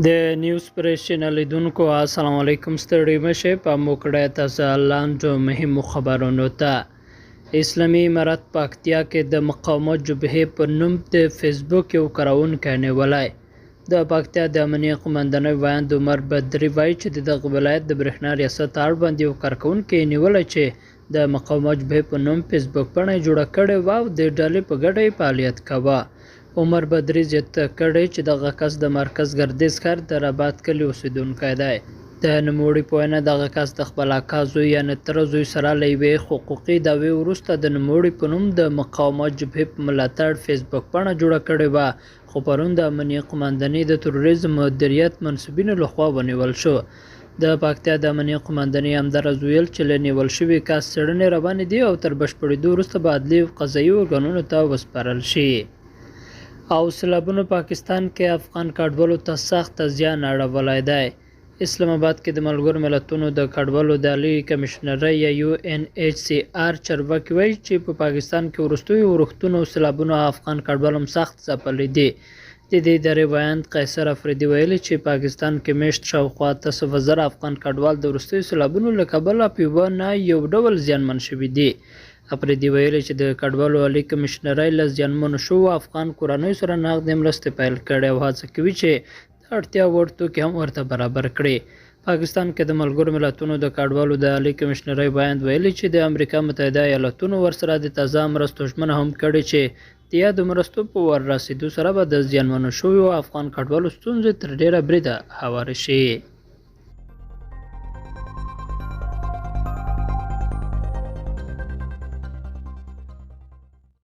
د نیوز پریس چینل لیدونکو السلام علیکم. ستړي مشه په موکړه تاسو لاندو مهمو خبرونو ته. اسلامي امارت پاکتیا کې د مقاومت جبهې په نوم د فیسبوک یو کارونکی نیولی. د پاکتیا د امنیه قومندانۍ وایند عمر بدري وایي چې دغه ولایت د برېښنا ریاست اړوند یو کارکوونکی نیولی چې د مقاومت جبهې په نوم فیسبوک پاڼه جوړه کړې وه او د ډلې په ګډه فعالیت کاوه. عمر بدري زیاته کړې چې دغه کس د مرکز ګردیز ښار د رباط کلي اوسېدونکی دی. د نوموړي په وینا دغه کس د خپل اکا زوی یعنې تره زوی سره له یوې حقوقي دعوې وروسته د نوموړي په نوم د مقاومت جبهې په ملاتړ فیسبوک پاڼه جوړه کړې وه، خو پرون د امنیه قومندانۍ د تروریزم مدیریت منصبینو لخوا ونیول شو. د پاکتیا د امنیه قومندانۍ همداراز ویل چې له نیول شوي کس څېړنې روانې دي او تر بشپړېدو وروسته به عدلي او قضایي ارګانونو ته وسپارل شي. او سیلابونو پاکستان کې افغان کډوالو ته سخت زیان اړولی دی. اسلام آباد کې د ملګرو ملتونو د کډوالو د عالی کمشنرۍ یا UNHCR چارواکي وایي چې په پاکستان کې وروستیو اورښتونو او سیلابونو افغان کډوال هم سخت ځپلي دي. د دې ادارې وایند قیصر افریدي ویلي چې پاکستان کې میاشت شاوخوا 800,000 افغان کډوال د وروستیو سیلابونو له کبله په یوه نه یو ډول زیانمن شوي دي. افریدي ویلي چې د کډوالو عالی کمشنرۍ له زیانمنو شوو افغان کورنیو سره نغدې مرستې پیل کړې او هڅه کوي چې د اړتیا وړ توکي هم ورته برابر کړي. پاکستان کې د ملګرو ملتونو د کډوالو د عالی کمشنرۍ وایند ویلي چې د امریکا متحده ایالتونو ورسره د تازه مرستو ژمنه هم کړې چې د یادو مرستو په ور رسېدو سره به د زیانمنو شویو افغان کډوالو ستونزې تر ډیره بریده هوارې شي.